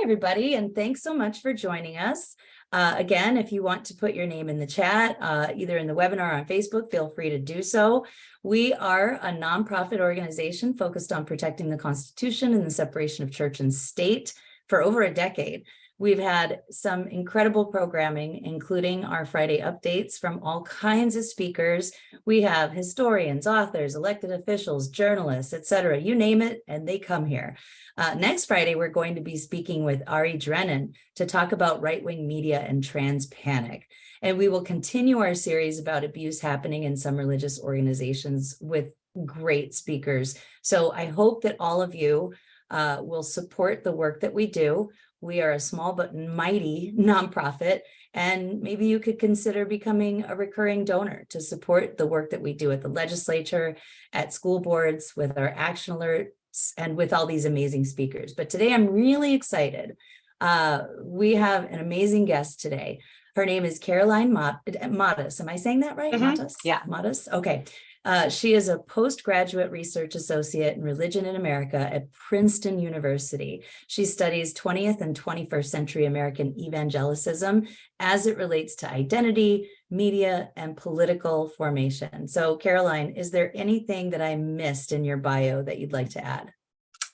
everybody, and thanks so much for joining us. Again, if you want to put your name in the chat, either in the webinar or on Facebook, feel free to do so. We are a nonprofit organization focused on protecting the Constitution and the separation of church and state for over a decade. We've had some incredible programming, including our Friday updates from all kinds of speakers. We have historians, authors, elected officials, journalists, etc. You name it, and they come here. Next Friday, we're going to be speaking with Ari Drennan to talk about right-wing media and trans panic. And we will continue our series about abuse happening in some religious organizations with great speakers. So I hope that all of you will support the work that we do. We are a small but mighty nonprofit, and maybe you could consider becoming a recurring donor to support the work that we do at the legislature, at school boards, with our action alerts, and with all these amazing speakers. But today I'm really excited. We have an amazing guest today. Her name is Caroline Modis. Am I saying that right? Modis? Yeah. Modis. Okay. She is a Postgraduate Research Associate in Religion in America at Princeton University. She studies 20th and 21st century American Evangelicism as it relates to identity, media, and political formation. So, Caroline, is there anything that I missed in your bio that you'd like to add?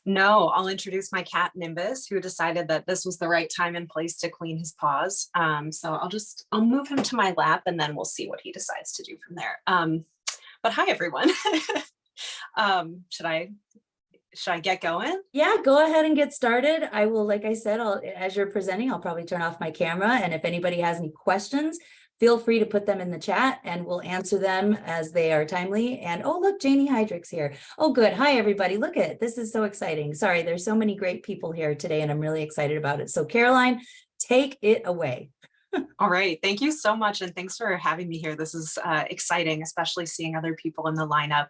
No, I'll introduce my cat Nimbus, who decided that this was the right time and place to clean his paws. So I'll move him to my lap, and then we'll see what he decides to do from there. But hi, everyone. Should I get going? Yeah, go ahead and get started. I will, like I said, as you're presenting, I'll probably turn off my camera. And if anybody has any questions, feel free to put them in the chat and we'll answer them as they are timely. And oh, look, Janie Heydrich's here. Oh, good. Hi, everybody. Look at it. This is so exciting. Sorry, there's so many great people here today and I'm really excited about it. So Caroline, take it away. All right. Thank you so much. And thanks for having me here. This is exciting, especially seeing other people in the lineup.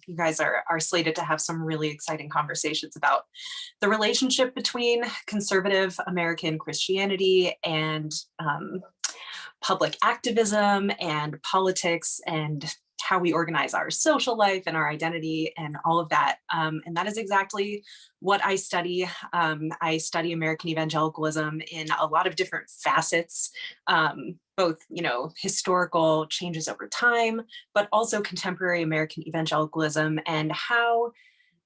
You guys are slated to have some really exciting conversations about the relationship between conservative American Christianity and public activism and politics and how we organize our social life and our identity and all of that. And that is exactly what I study. I study American evangelicalism in a lot of different facets, both, historical changes over time, but also contemporary American evangelicalism and how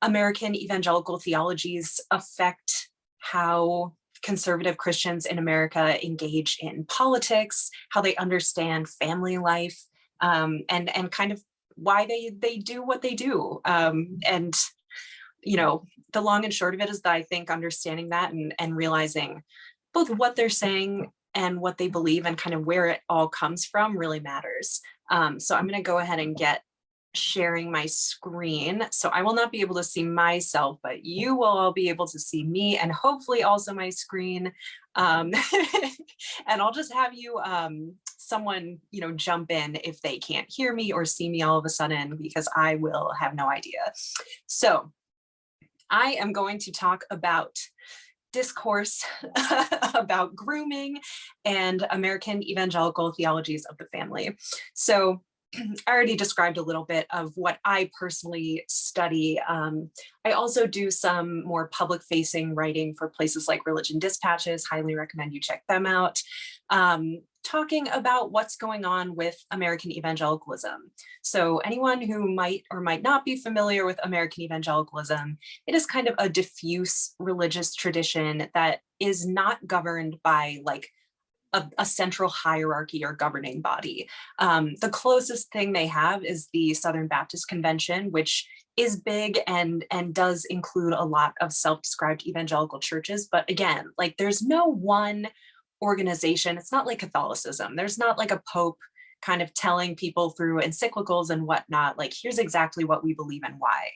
American evangelical theologies affect how conservative Christians in America engage in politics, how they understand family life, and kind of why they do what they do. And, the long and short of it is that I think understanding that and realizing both what they're saying and what they believe and kind of where it all comes from really matters. So I'm going to go ahead and get sharing my screen. So I will not be able to see myself, but you will all be able to see me and hopefully also my screen. And I'll just have you, someone, jump in if they can't hear me or see me all of a sudden, because I will have no idea. So I am going to talk about discourse about grooming and American evangelical theologies of the family. So I already described a little bit of what I personally study. I also do some more public-facing writing for places like Religion Dispatches. Highly recommend you check them out. Talking about what's going on with American evangelicalism. So anyone who might or might not be familiar with American evangelicalism, it is kind of a diffuse religious tradition that is not governed by like a central hierarchy or governing body. The closest thing they have is the Southern Baptist Convention, which is big and does include a lot of self-described evangelical churches. But again, like there's no one organization. It's not like Catholicism. There's not like a pope kind of telling people through encyclicals and whatnot, like, here's exactly what we believe and why,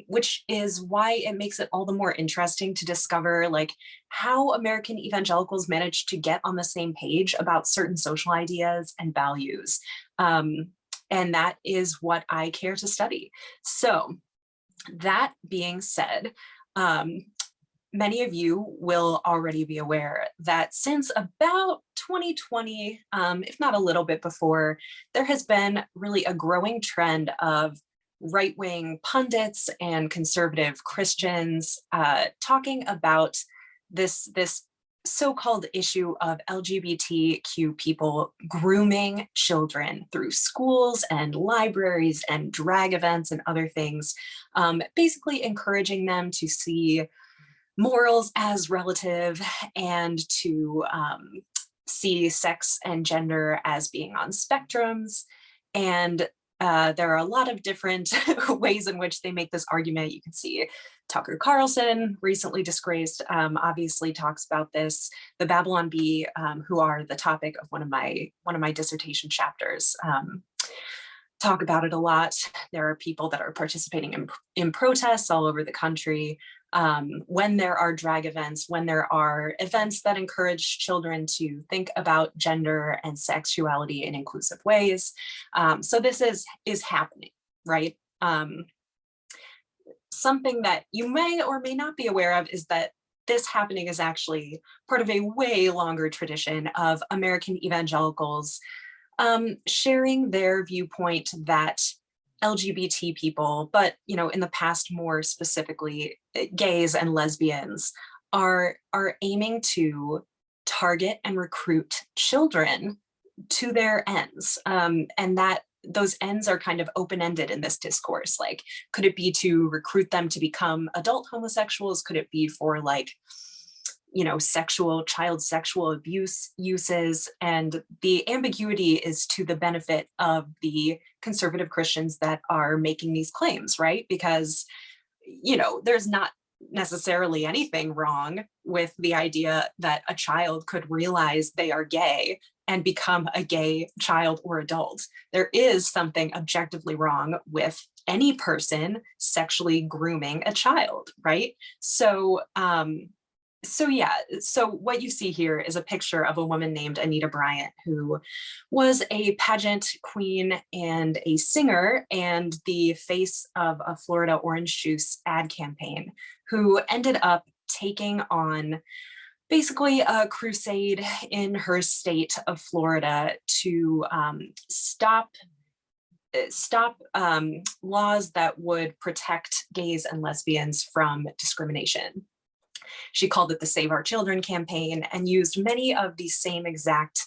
which is why it makes it all the more interesting to discover like how American evangelicals managed to get on the same page about certain social ideas and values. And that is what I care to study. So that being said, many of you will already be aware that since about 2020, if not a little bit before, there has been really a growing trend of right-wing pundits and conservative Christians talking about this so-called issue of LGBTQ people grooming children through schools and libraries and drag events and other things, basically encouraging them to see morals as relative and to see sex and gender as being on spectrums. And there are a lot of different ways in which they make this argument. You can see Tucker Carlson, recently disgraced, obviously talks about this. The Babylon Bee, who are the topic of one of my dissertation chapters, talk about it a lot. There are people that are participating in protests all over the country. When there are drag events, when there are events that encourage children to think about gender and sexuality in inclusive ways. So this is happening, right? Something that you may or may not be aware of is that this happening is actually part of a way longer tradition of American evangelicals sharing their viewpoint that LGBT people, but in the past more specifically gays and lesbians, are aiming to target and recruit children to their ends, and that those ends are kind of open-ended in this discourse. Like, could it be to recruit them to become adult homosexuals? Could it be for child sexual abuse uses? And the ambiguity is to the benefit of the conservative Christians that are making these claims, right? Because, there's not necessarily anything wrong with the idea that a child could realize they are gay and become a gay child or adult. There is something objectively wrong with any person sexually grooming a child, right? So what you see here is a picture of a woman named Anita Bryant, who was a pageant queen and a singer and the face of a Florida orange juice ad campaign, who ended up taking on basically a crusade in her state of Florida to stop laws that would protect gays and lesbians from discrimination. She called it the Save Our Children campaign and used many of the same exact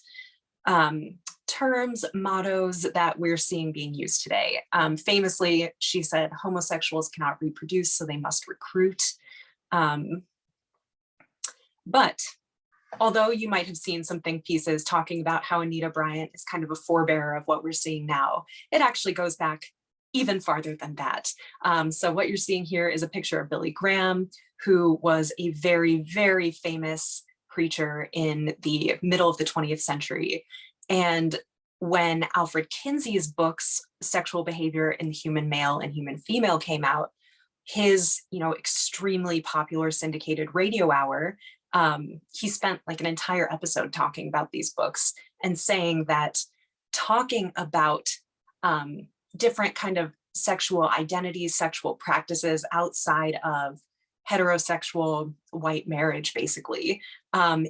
terms, mottos that we're seeing being used today. Famously, she said, homosexuals cannot reproduce, so they must recruit. But although you might have seen some think pieces talking about how Anita Bryant is kind of a forebearer of what we're seeing now, it actually goes back even farther than that. So what you're seeing here is a picture of Billy Graham, who was a very, very famous preacher in the middle of the 20th century. And when Alfred Kinsey's books, Sexual Behavior in the Human Male and Human Female, came out, his extremely popular syndicated radio hour, he spent like an entire episode talking about these books and saying that talking about different kind of sexual identities, sexual practices outside of heterosexual white marriage, basically,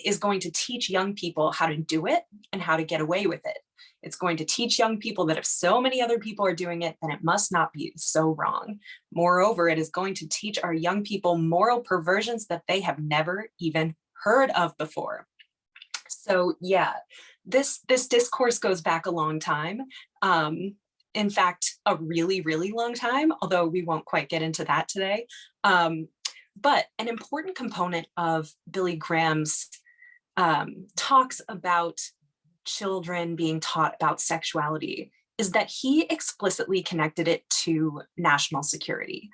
is going to teach young people how to do it and how to get away with it. It's going to teach young people that if so many other people are doing it, then it must not be so wrong. Moreover, it is going to teach our young people moral perversions that they have never even heard of before. So yeah, this discourse goes back a long time. In fact, a really, really long time, although we won't quite get into that today. But an important component of Billy Graham's talks about children being taught about sexuality is that he explicitly connected it to national security.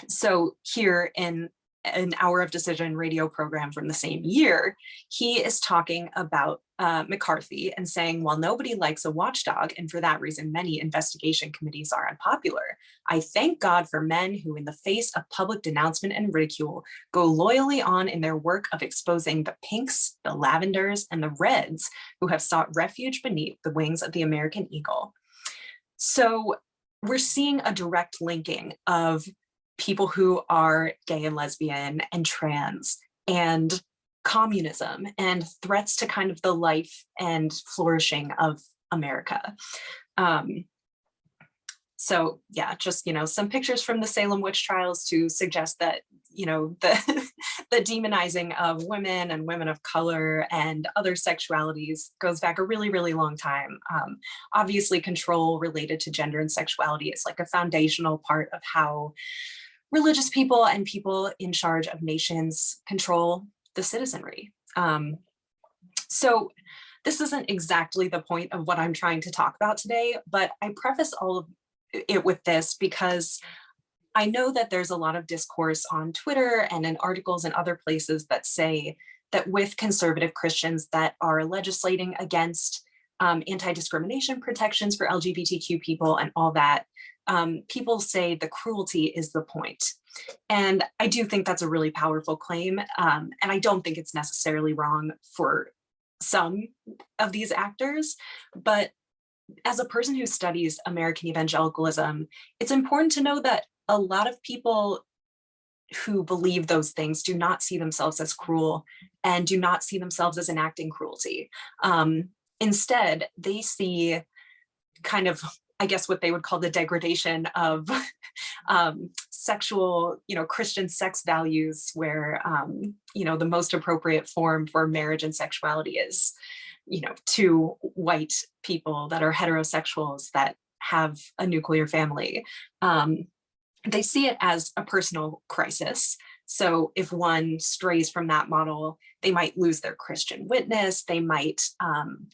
So here in an Hour of Decision radio program from the same year, he is talking about McCarthy and saying, while nobody likes a watchdog, and for that reason, many investigation committees are unpopular, I thank God for men who, in the face of public denouncement and ridicule, go loyally on in their work of exposing the pinks, the lavenders, and the reds who have sought refuge beneath the wings of the American eagle. So we're seeing a direct linking of people who are gay and lesbian and trans and communism and threats to kind of the life and flourishing of America. So yeah, just, some pictures from the Salem witch trials to suggest that, the, the demonizing of women and women of color and other sexualities goes back a really, really long time. Obviously, control related to gender and sexuality is like a foundational part of how religious people and people in charge of nations control the citizenry. So this isn't exactly the point of what I'm trying to talk about today, but I preface all of it with this because I know that there's a lot of discourse on Twitter and in articles and other places that say that with conservative Christians that are legislating against anti-discrimination protections for LGBTQ people and all that, people say the cruelty is the point. And I do think that's a really powerful claim. And I don't think it's necessarily wrong for some of these actors, but as a person who studies American evangelicalism, it's important to know that a lot of people who believe those things do not see themselves as cruel and do not see themselves as enacting cruelty. Instead, they see kind of, I guess, what they would call the degradation of sexual, Christian sex values, where, the most appropriate form for marriage and sexuality is, two white people that are heterosexuals that have a nuclear family. They see it as a personal crisis. So if one strays from that model, they might lose their Christian witness, they might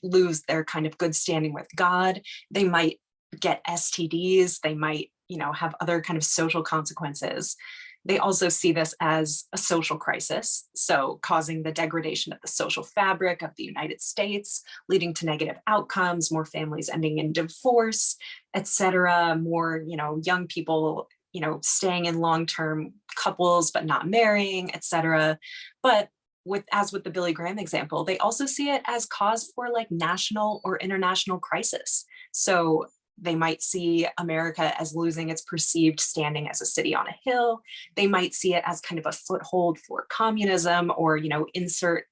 lose their kind of good standing with God, they might get STDs, they might, have other kind of social consequences. They also see this as a social crisis, so causing the degradation of the social fabric of the United States, leading to negative outcomes, more families ending in divorce, etc., more, young people, staying in long-term couples but not marrying, etc. But as with the Billy Graham example, they also see it as cause for like national or international crisis. So they might see America as losing its perceived standing as a city on a hill. They might see it as kind of a foothold for communism or, insert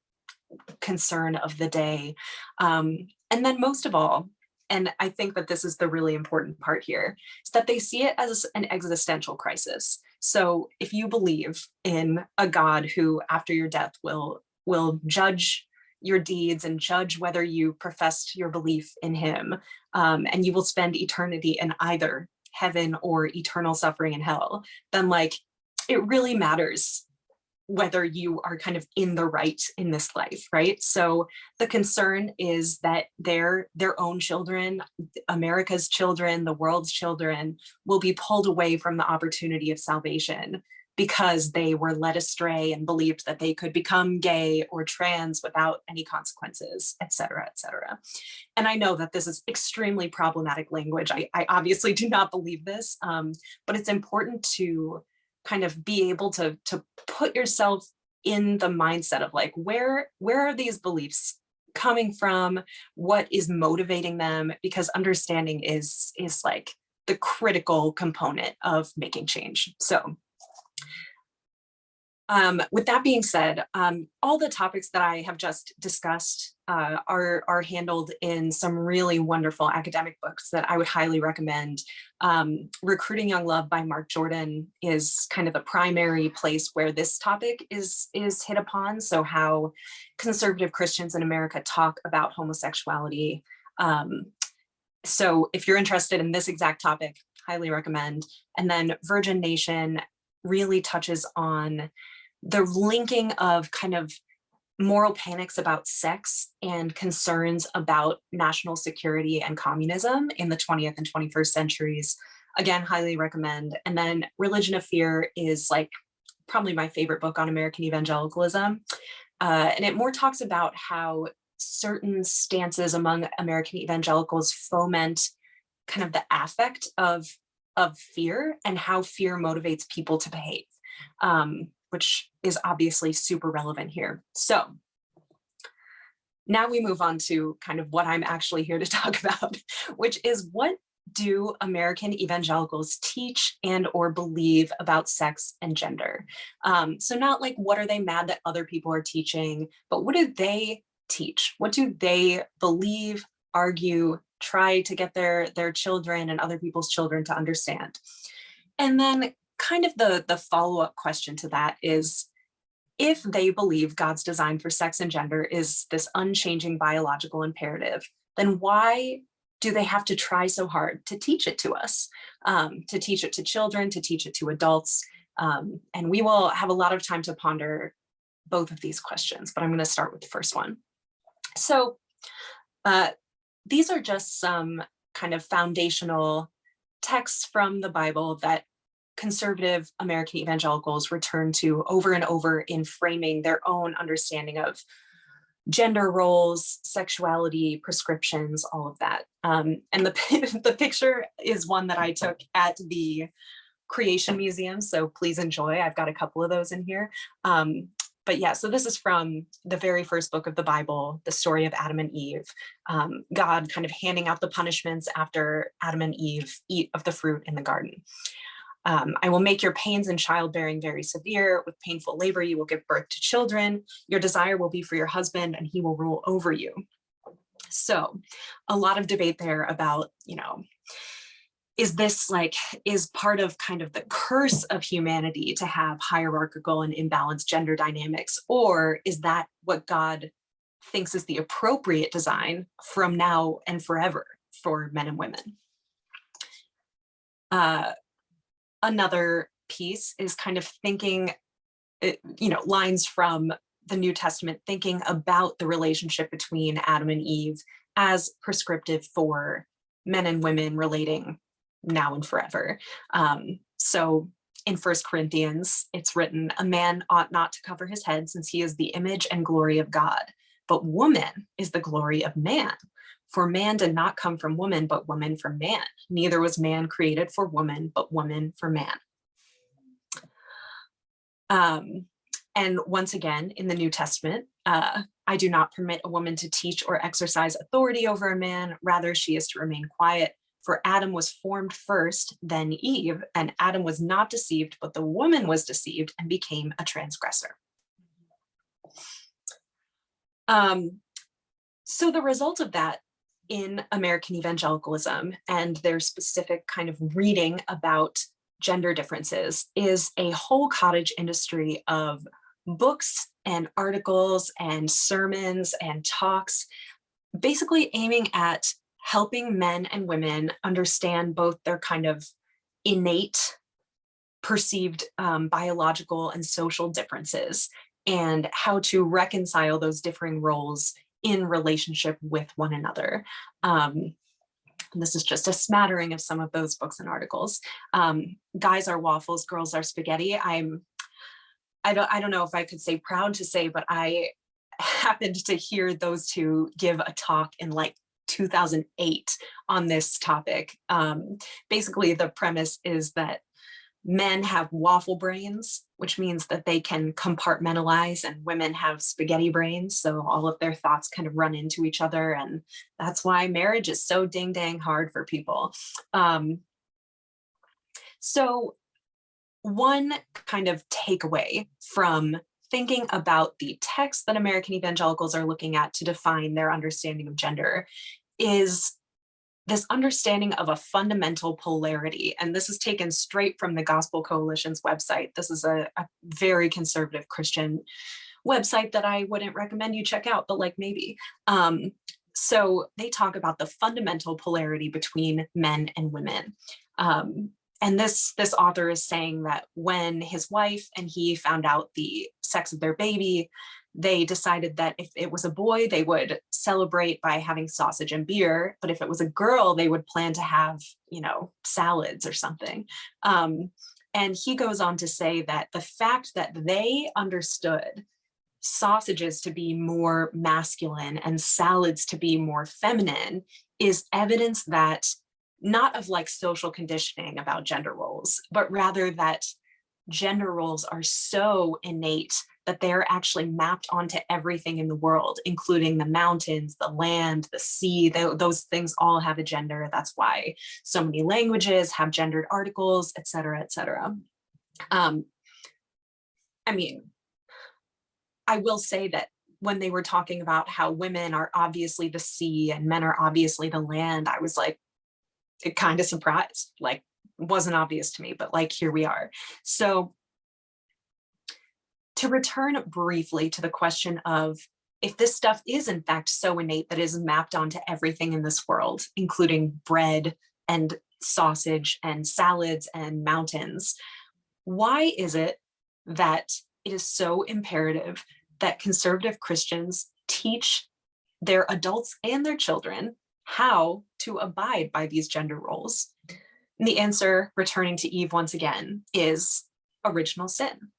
concern of the day. And then most of all, and I think that this is the really important part here, is that they see it as an existential crisis. So if you believe in a God who after your death will judge your deeds and judge whether you professed your belief in him, and you will spend eternity in either heaven or eternal suffering in hell, then it really matters whether you are kind of in the right in this life, right? So the concern is that their own children, America's children, the world's children, will be pulled away from the opportunity of salvation because they were led astray and believed that they could become gay or trans without any consequences, et cetera, et cetera. And I know that this is extremely problematic language. I obviously do not believe this, but it's important to kind of be able to put yourself in the mindset of where are these beliefs coming from? What is motivating them? Because understanding is like the critical component of making change. So with that being said, all the topics that I have just discussed are handled in some really wonderful academic books that I would highly recommend. Recruiting Young Love by Mark Jordan is kind of the primary place where this topic is hit upon. So how conservative Christians in America talk about homosexuality. So if you're interested in this exact topic, highly recommend. And then Virgin Nation really touches on the linking of kind of moral panics about sex and concerns about national security and communism in the 20th and 21st centuries. Again, highly recommend. And then Religion of Fear is probably my favorite book on American evangelicalism. And it more talks about how certain stances among American evangelicals foment kind of the affect of fear and how fear motivates people to behave, which is obviously super relevant here. So now we move on to kind of what I'm actually here to talk about, which is what do American evangelicals teach and or believe about sex and gender? So not what are they mad that other people are teaching, but what do they teach? What do they believe, argue, try to get their children and other people's children to understand. And then kind of the follow-up question to that is, if they believe God's design for sex and gender is this unchanging biological imperative, then why do they have to try so hard to teach it to us, to teach it to children, to teach it to adults? And we will have a lot of time to ponder both of these questions, but I'm going to start with the first one. So these are just some kind of foundational texts from the Bible that conservative American evangelicals return to over and over in framing their own understanding of gender roles, sexuality, prescriptions, all of that. And the picture is one that I took at the Creation Museum, so please enjoy. I've got a couple of those in here. But yeah, so this is from the very first book of the Bible, the story of Adam and Eve. God kind of handing out the punishments after Adam and Eve eat of the fruit in the garden. I will make your pains in childbearing very severe. With painful labor, you will give birth to children. Your desire will be for your husband, and he will rule over you. So a lot of debate there about, is part of kind of the curse of humanity to have hierarchical and imbalanced gender dynamics, or is that what God thinks is the appropriate design from now and forever for men and women? Another piece is kind of thinking, lines from the New Testament, thinking about the relationship between Adam and Eve as prescriptive for men and women relating now and forever. So in 1 Corinthians, it's written, a man ought not to cover his head, since he is the image and glory of God. But woman is the glory of man. For man did not come from woman, but woman from man. Neither was man created for woman, but woman for man. And once again, in the New Testament, I do not permit a woman to teach or exercise authority over a man. Rather, she is to remain quiet. For Adam was formed first, then Eve, and Adam was not deceived, but the woman was deceived and became a transgressor. So the result of that in American evangelicalism and their specific kind of reading about gender differences is a whole cottage industry of books and articles and sermons and talks, basically aiming at helping men and women understand both their kind of innate perceived biological and social differences and how to reconcile those differing roles in relationship with one another. This is just a smattering of some of those books and articles. Guys are waffles, girls are spaghetti. I don't know if I could say proud to say, but I happened to hear those two give a talk in like 2008 on this topic. Basically, the premise is that men have waffle brains, which means that they can compartmentalize, and women have spaghetti brains. So all of their thoughts kind of run into each other. And that's why marriage is so ding dang hard for people. So one kind of takeaway from thinking about the text that American evangelicals are looking at to define their understanding of gender is this understanding of a fundamental polarity. And this is taken straight from the Gospel Coalition's website. This is a very conservative Christian website that I wouldn't recommend you check out, but like maybe. So they talk about the fundamental polarity between men and women. And this author is saying that when his wife and he found out the sex of their baby, they decided that if it was a boy, they would celebrate by having sausage and beer. But if it was a girl, they would plan to have, salads or something. And he goes on to say that the fact that they understood sausages to be more masculine and salads to be more feminine is evidence that not of like social conditioning about gender roles, but rather that gender roles are so innate that they're actually mapped onto everything in the world, including the mountains, the land, the sea. Those things all have a gender. That's why so many languages have gendered articles, et cetera, et cetera. I will say that when they were talking about how women are obviously the sea and men are obviously the land, I was like, it kind of surprised, like, it wasn't obvious to me, but like, here we are. So to return briefly to the question of, if this stuff is in fact so innate that it is mapped onto everything in this world, including bread and sausage and salads and mountains, why is it that it is so imperative that conservative Christians teach their adults and their children how to abide by these gender roles? And the answer, returning to Eve once again, is original sin.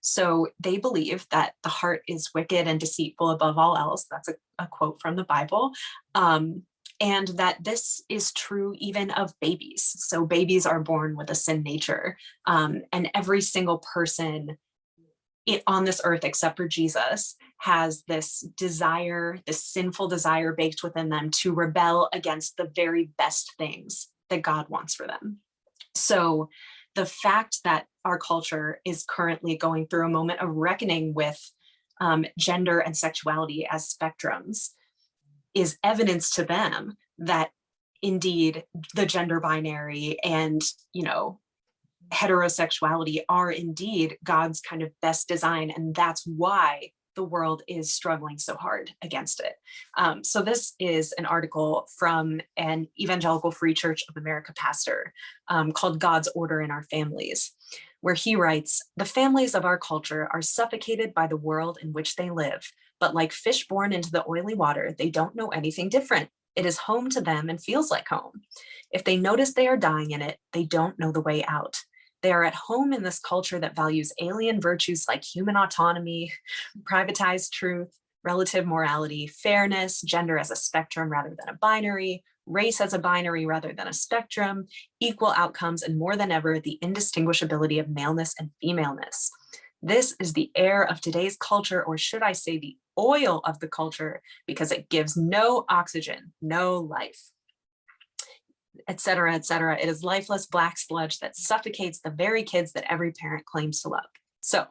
So they believe that the heart is wicked and deceitful above all else. That's a quote from the Bible. And that this is true even of babies. So babies are born with a sin nature. And every single person on this earth, except for Jesus, has this desire, this sinful desire baked within them to rebel against the very best things that God wants for them. So the fact that our culture is currently going through a moment of reckoning with gender and sexuality as spectrums is evidence to them that indeed the gender binary and, heterosexuality are indeed God's kind of best design. And that's why the world is struggling so hard against it. So this is an article from an Evangelical Free Church of America pastor called God's Order in Our Families, where he writes, "The families of our culture are suffocated by the world in which they live, but like fish born into the oily water, they don't know anything different. It is home to them and feels like home. If they notice they are dying in it, they don't know the way out. They are at home in this culture that values alien virtues like human autonomy, privatized truth, relative morality, fairness, gender as a spectrum rather than a binary, race as a binary rather than a spectrum, equal outcomes, and more than ever, the indistinguishability of maleness and femaleness. This is the air of today's culture, or should I say the oil of the culture, because it gives no oxygen, no life, etc., etc. It is lifeless black sludge that suffocates the very kids that every parent claims to love." So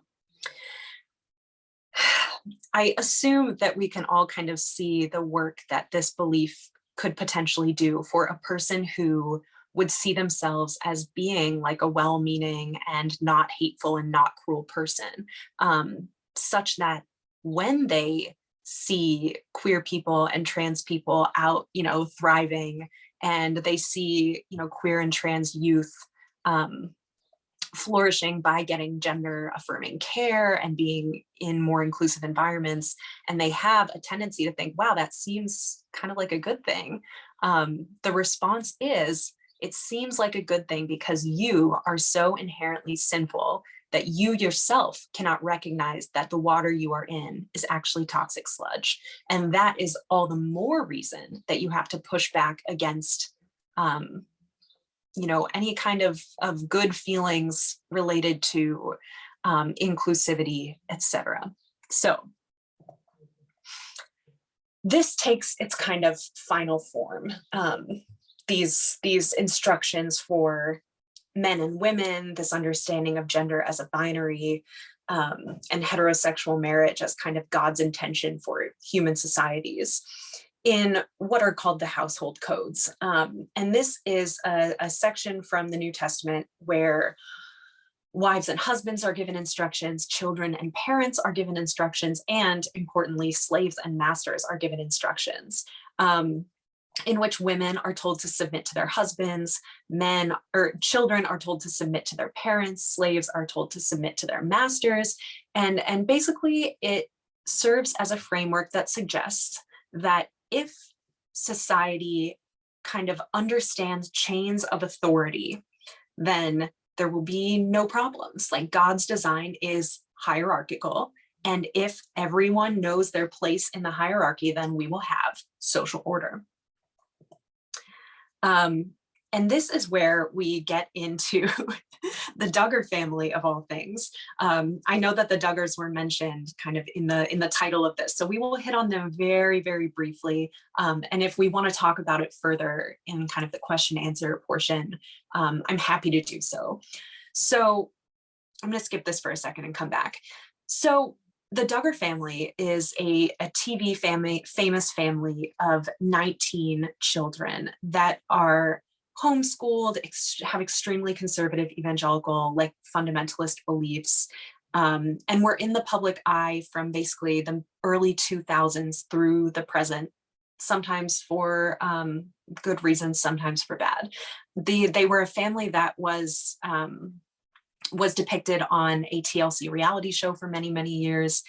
I assume that we can all kind of see the work that this belief could potentially do for a person who would see themselves as being like a well-meaning and not hateful and not cruel person, such that when they see queer people and trans people out, thriving, and they see, queer and trans youth flourishing by getting gender affirming care and being in more inclusive environments, and they have a tendency to think, wow, that seems kind of like a good thing. The response is, it seems like a good thing because you are so inherently sinful that you yourself cannot recognize that the water you are in is actually toxic sludge. And that is all the more reason that you have to push back against any kind of good feelings related to inclusivity, etc. So this takes its kind of final form. These instructions for men and women, this understanding of gender as a binary, and heterosexual marriage as kind of God's intention for human societies in what are called the household codes. And this is a section from the New Testament where wives and husbands are given instructions, children and parents are given instructions, and importantly, slaves and masters are given instructions. In which women are told to submit to their husbands, children are told to submit to their parents, slaves are told to submit to their masters. And basically it serves as a framework that suggests that if society kind of understands chains of authority, then there will be no problems. Like, God's design is hierarchical. And if everyone knows their place in the hierarchy, then we will have social order. And this is where we get into the Duggar family of all things. I know that the Duggars were mentioned kind of in the title of this, so we will hit on them very, very briefly. And if we want to talk about it further in kind of the question answer portion, I'm happy to do so. So I'm going to skip this for a second and come back. So the Duggar family is a TV family, famous family of 19 children that are homeschooled, have extremely conservative evangelical, like fundamentalist beliefs, and we're in the public eye from basically the early 2000s through the present, sometimes for good reasons, sometimes for bad. They were a family that was depicted on a TLC reality show for many, many years,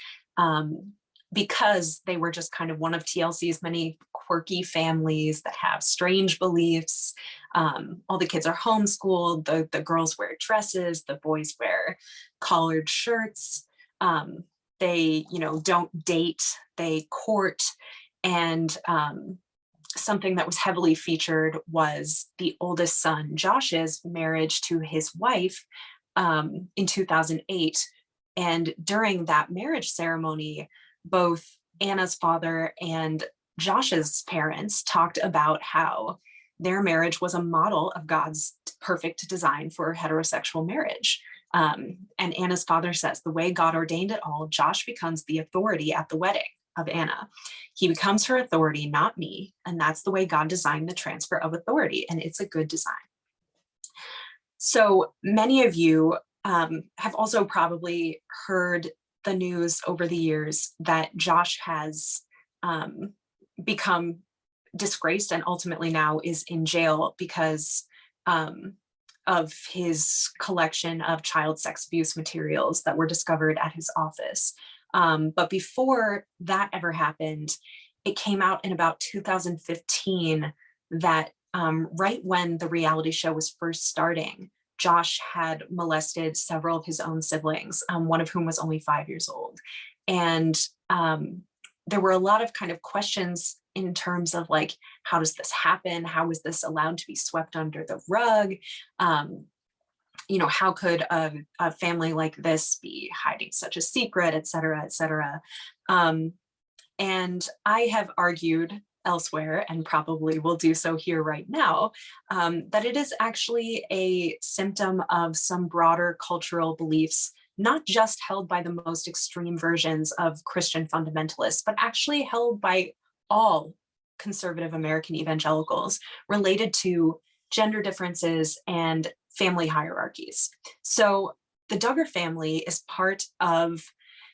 because they were just kind of one of TLC's many quirky families that have strange beliefs. All the kids are homeschooled, the girls wear dresses, the boys wear collared shirts. They, don't date, they court. And something that was heavily featured was the oldest son, Josh's marriage to his wife in 2008. And during that marriage ceremony, both Anna's father and Josh's parents talked about how their marriage was a model of God's perfect design for heterosexual marriage. And Anna's father says, the way God ordained it all, Josh becomes the authority at the wedding of Anna. He becomes her authority, not me. And that's the way God designed the transfer of authority. And it's a good design. So many of you have also probably heard the news over the years that Josh has become disgraced and ultimately now is in jail because of his collection of child sex abuse materials that were discovered at his office. But before that ever happened, it came out in about 2015 that right when the reality show was first starting, Josh had molested several of his own siblings, one of whom was only 5 years old. And there were a lot of kind of questions in terms of like, how does this happen? How is this allowed to be swept under the rug? How could a family like this be hiding such a secret, et cetera, et cetera. And I have argued elsewhere, and probably will do so here right now, that it is actually a symptom of some broader cultural beliefs, not just held by the most extreme versions of Christian fundamentalists, but actually held by all conservative American evangelicals related to gender differences and family hierarchies. So the Duggar family is part of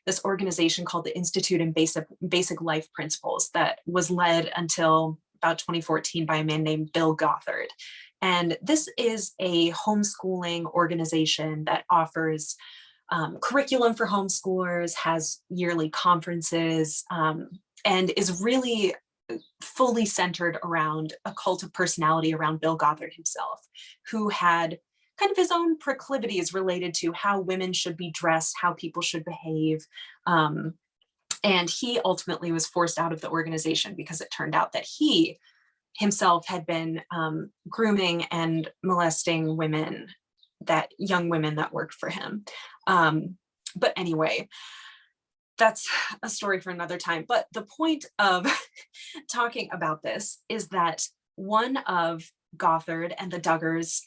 this organization called the Institute in Basic Life Principles that was led until about 2014 by a man named Bill Gothard. And this is a homeschooling organization that offers curriculum for homeschoolers, has yearly conferences, and is really fully centered around a cult of personality around Bill Gothard himself, who had kind of his own proclivities related to how women should be dressed, how people should behave. And he ultimately was forced out of the organization because it turned out that he himself had been grooming and molesting young women that worked for him. But anyway, that's a story for another time. But the point of talking about this is that one of Gothard and the Duggars'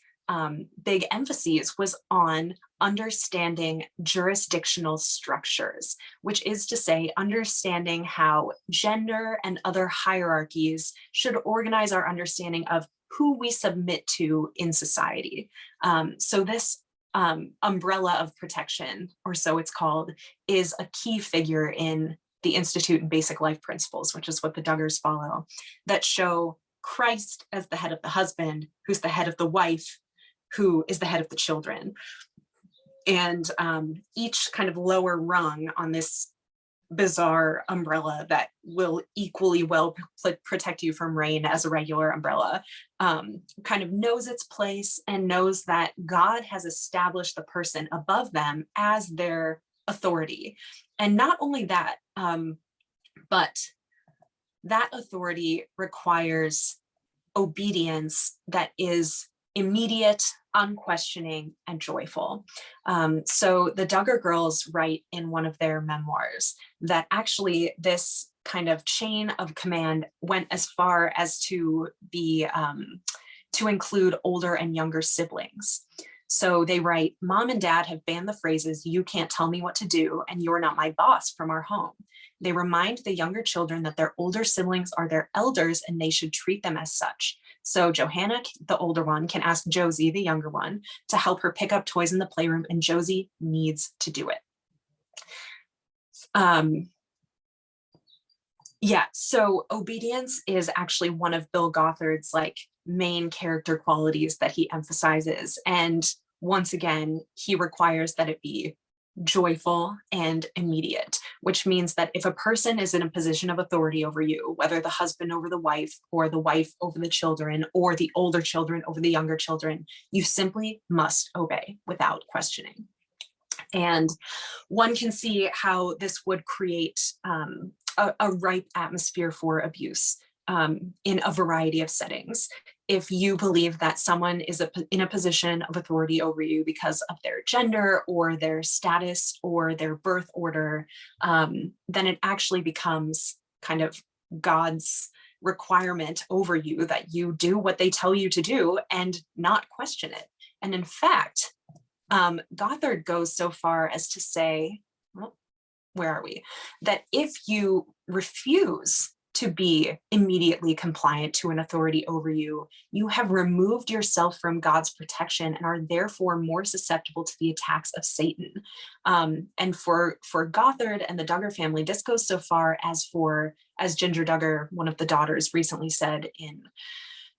big emphases was on understanding jurisdictional structures, which is to say, understanding how gender and other hierarchies should organize our understanding of who we submit to in society. So this umbrella of protection, or so it's called, is a key figure in the Institute in Basic Life Principles, which is what the Duggars follow, that show Christ as the head of the husband, who's the head of the wife, who is the head of the children. And each kind of lower rung on this bizarre umbrella that will equally well protect you from rain as a regular umbrella, kind of knows its place and knows that God has established the person above them as their authority. And not only that, but that authority requires obedience that is immediate, unquestioning, and joyful. So the Duggar girls write in one of their memoirs that actually this kind of chain of command went as far as to be to include older and younger siblings. So they write, "Mom and Dad have banned the phrases, 'You can't tell me what to do,' and 'You're not my boss,' from our home. They remind the younger children that their older siblings are their elders and they should treat them as such. So Johanna, the older one, can ask Josie, the younger one, to help her pick up toys in the playroom, and Josie needs to do it." Yeah, so obedience is actually one of Bill Gothard's main character qualities that he emphasizes. And once again, he requires that it be joyful and immediate, which means that if a person is in a position of authority over you, whether the husband over the wife or the wife over the children or the older children over the younger children, you simply must obey without questioning. And one can see how this would create a ripe atmosphere for abuse in a variety of settings. If you believe that someone is in a position of authority over you because of their gender or their status or their birth order, then it actually becomes kind of God's requirement over you that you do what they tell you to do and not question it. And in fact, Gothard goes so far as to say, well, where are we? That if you refuse to be immediately compliant to an authority over you, you have removed yourself from God's protection and are therefore more susceptible to the attacks of Satan. And for Gothard and the Duggar family, this goes so far as Ginger Duggar, one of the daughters, recently said in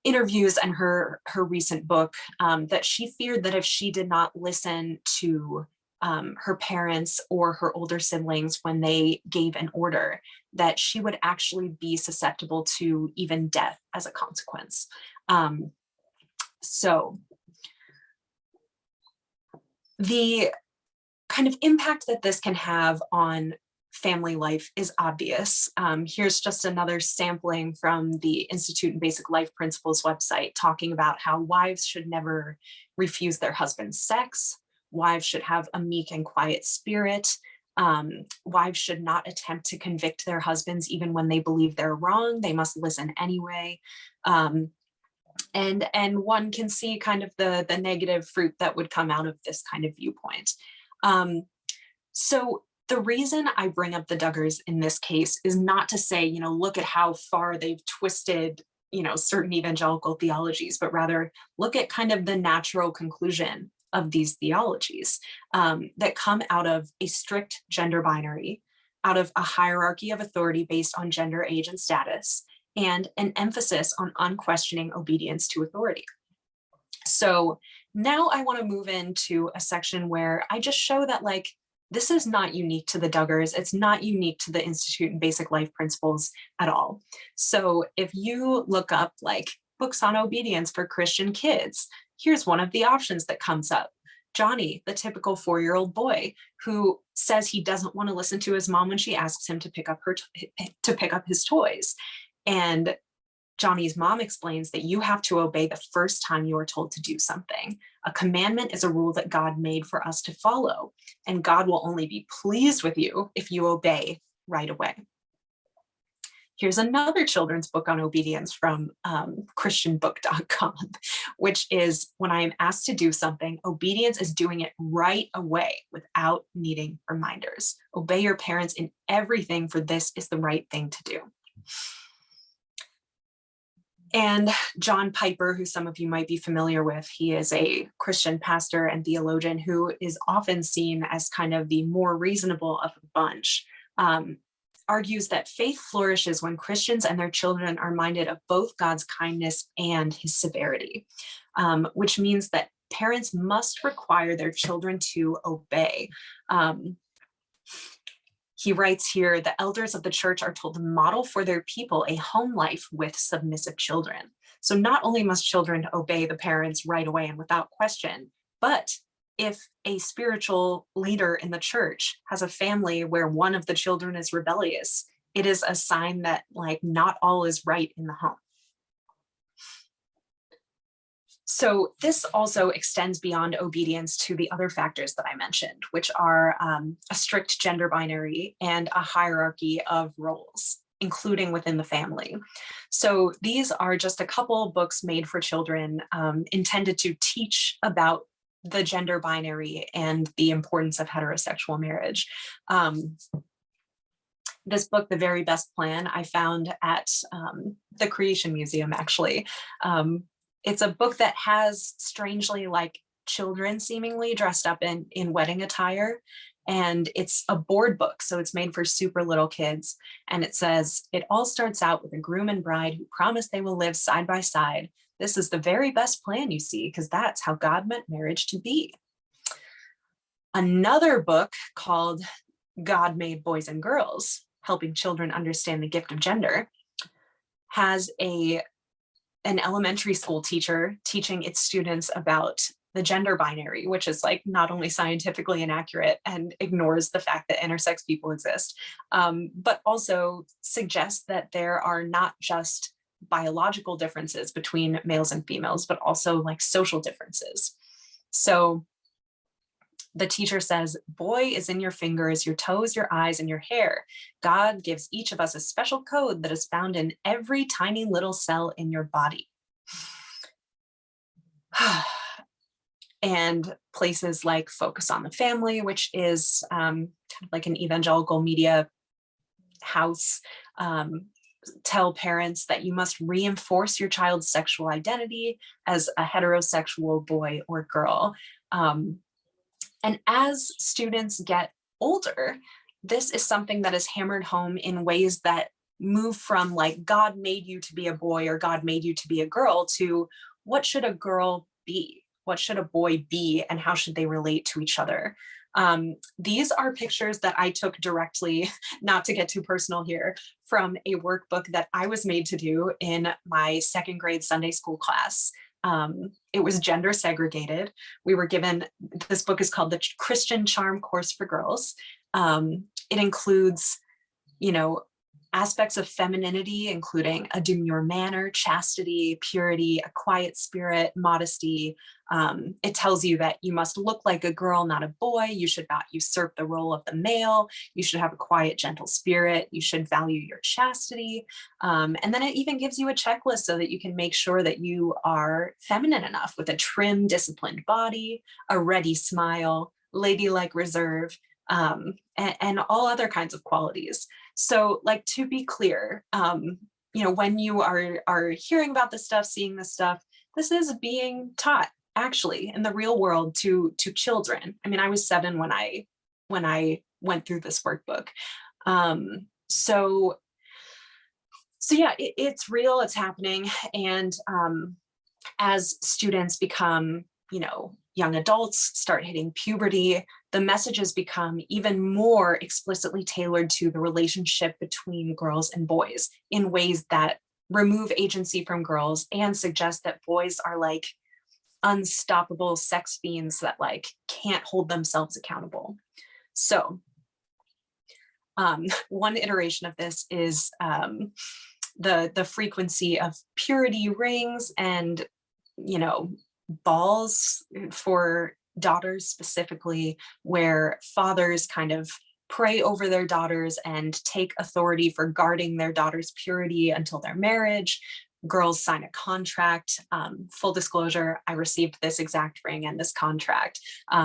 interviews and her recent book, that she feared that if she did not listen to her parents or her older siblings when they gave an order, that she would actually be susceptible to even death as a consequence. So the kind of impact that this can have on family life is obvious. Here's just another sampling from the Institute in Basic Life Principles website, talking about how wives should never refuse their husband's sex. Wives should have a meek and quiet spirit. Wives should not attempt to convict their husbands even when they believe they're wrong. They must listen anyway. And one can see kind of the negative fruit that would come out of this kind of viewpoint. So the reason I bring up the Duggars in this case is not to say, look at how far they've twisted, certain evangelical theologies, but rather look at kind of the natural conclusion of these theologies that come out of a strict gender binary, out of a hierarchy of authority based on gender, age, and status, and an emphasis on unquestioning obedience to authority. So now I want to move into a section where I just show that this is not unique to the Duggars. It's not unique to the Institute in Basic Life Principles at all. So if you look up books on obedience for Christian kids, here's one of the options that comes up. Johnny, the typical 4-year-old boy who says he doesn't want to listen to his mom when she asks him to pick up his toys. And Johnny's mom explains that you have to obey the first time you are told to do something. A commandment is a rule that God made for us to follow, and God will only be pleased with you if you obey right away. Here's another children's book on obedience from christianbook.com, which is, when I am asked to do something, obedience is doing it right away without needing reminders. Obey your parents in everything, for this is the right thing to do. And John Piper, who some of you might be familiar with, he is a Christian pastor and theologian who is often seen as kind of the more reasonable of the bunch, argues that faith flourishes when Christians and their children are minded of both God's kindness and his severity, which means that parents must require their children to obey. He writes here, the elders of the church are told to model for their people a home life with submissive children. So not only must children obey the parents right away and without question, but if a spiritual leader in the church has a family where one of the children is rebellious, it is a sign that not all is right in the home. So this also extends beyond obedience to the other factors that I mentioned, which are a strict gender binary and a hierarchy of roles, including within the family. So these are just a couple books made for children intended to teach about the gender binary and the importance of heterosexual marriage. This book, The Very Best Plan, I found at the Creation Museum, actually. It's a book that has, strangely, like children seemingly dressed up in wedding attire. And it's a board book, so it's made for super little kids. And it says, it all starts out with a groom and bride who promise they will live side by side. This is the very best plan, you see, because that's how God meant marriage to be. Another book called God Made Boys and Girls, Helping Children Understand the Gift of Gender, has an elementary school teacher teaching its students about the gender binary, which is like not only scientifically inaccurate and ignores the fact that intersex people exist, but also suggests that there are not just biological differences between males and females, but also like social differences. So the teacher says, boy is in your fingers, your toes, your eyes, and your hair. God gives each of us a special code that is found in every tiny little cell in your body. And places like Focus on the Family, which is kind of like an evangelical media house, tell parents that you must reinforce your child's sexual identity as a heterosexual boy or girl. And as students get older, this is something that is hammered home in ways that move from like God made you to be a boy or God made you to be a girl to what should a girl be? What should a boy be, and how should they relate to each other? These are pictures that I took directly, not to get too personal here, from a workbook that I was made to do in my second grade Sunday school class. It was gender segregated. We were given, this book is called The Christian Charm Course for Girls. It includes, aspects of femininity, including a demure manner, chastity, purity, a quiet spirit, modesty. It tells you that you must look like a girl, not a boy. You should not usurp the role of the male. You should have a quiet, gentle spirit. You should value your chastity. And then it even gives you a checklist so that you can make sure that you are feminine enough, with a trim, disciplined body, a ready smile, ladylike reserve, and all other kinds of qualities. So, like, to be clear, when you are hearing about this stuff, seeing this stuff, this is being taught actually in the real world to children. I mean, I was 7 when I went through this workbook. So yeah, it's real, it's happening. And as students become, young adults, start hitting puberty, the messages become even more explicitly tailored to the relationship between girls and boys in ways that remove agency from girls and suggest that boys are like unstoppable sex fiends that like can't hold themselves accountable. So one iteration of this is the frequency of purity rings and, balls for daughters specifically, where fathers kind of pray over their daughters and take authority for guarding their daughter's purity until their marriage. Girls sign a contract. Full disclosure, I received this exact ring and this contract.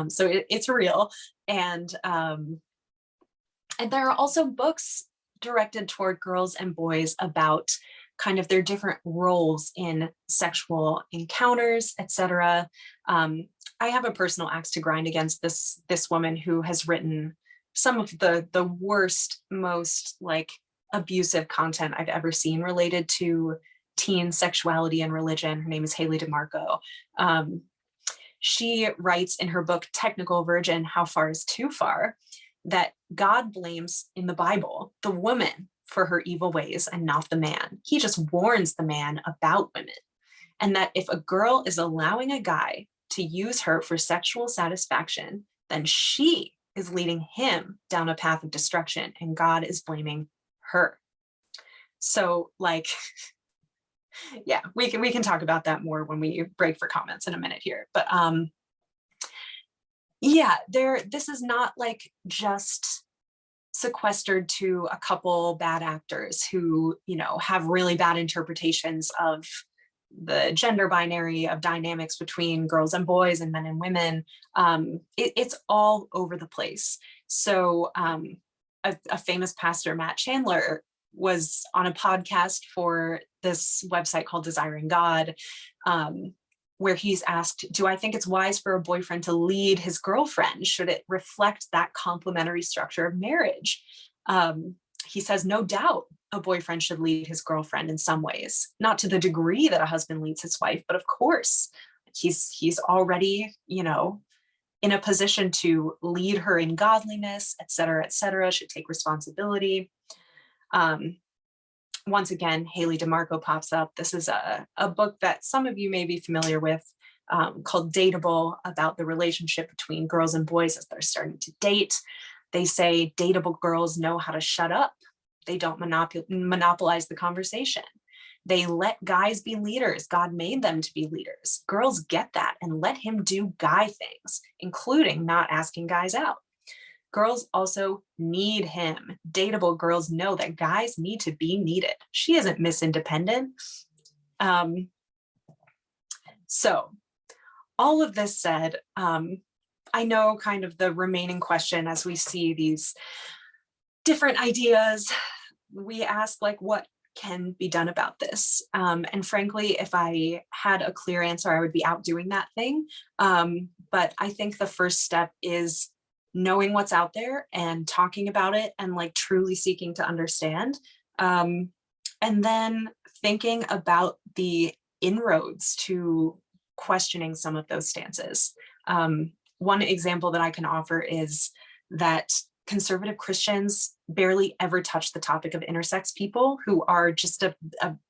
So it's real. And there are also books directed toward girls and boys about kind of their different roles in sexual encounters, etc. I have a personal axe to grind against this woman who has written some of the worst, most like abusive content I've ever seen related to teen sexuality and religion. Her name is DeMarco. She writes in her book, Technical Virgin, How Far is Too Far, that God blames in the Bible the woman for her evil ways and not the man. He just warns the man about women. And that if a girl is allowing a guy to use her for sexual satisfaction, then she is leading him down a path of destruction, and God is blaming her. So, like, yeah, we can talk about that more when we break for comments in a minute here. But yeah, this is not like just sequestered to a couple bad actors who, have really bad interpretations of the gender binary of dynamics between girls and boys and men and women. It's all over the place. So a famous pastor, Matt Chandler, was on a podcast for this website called Desiring God, where he's asked, do I think it's wise for a boyfriend to lead his girlfriend? Should it reflect that complementary structure of marriage? He says, no doubt a boyfriend should lead his girlfriend in some ways, not to the degree that a husband leads his wife, but of course, he's already, in a position to lead her in godliness, et cetera, should take responsibility. Once again, Haley DeMarco pops up. This is a book that some of you may be familiar with, called Dateable, about the relationship between girls and boys as they're starting to date. They say dateable girls know how to shut up. They don't monopolize the conversation. They let guys be leaders. God made them to be leaders. Girls get that and let him do guy things, including not asking guys out. Girls also need him. Dateable girls know that guys need to be needed. She isn't Miss Independent. So all of this said, I know kind of the remaining question as we see these different ideas, we ask, like, what can be done about this? And frankly, if I had a clear answer, I would be out doing that thing. But I think the first step is knowing what's out there and talking about it and like truly seeking to understand. And then thinking about the inroads to questioning some of those stances. One example that I can offer is that conservative Christians barely ever touch the topic of intersex people who are just a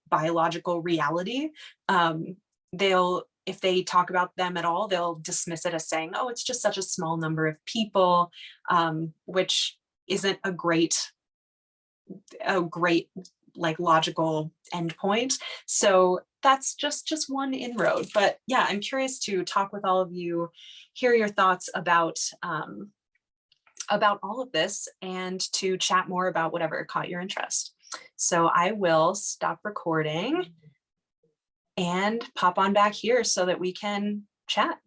biological reality. If they talk about them at all, they'll dismiss it as saying, oh, it's just such a small number of people, which isn't a great like logical endpoint. So that's just one inroad. But yeah, I'm curious to talk with all of you, hear your thoughts about all of this, and to chat more about whatever caught your interest. So I will stop recording and pop on back here so that we can chat.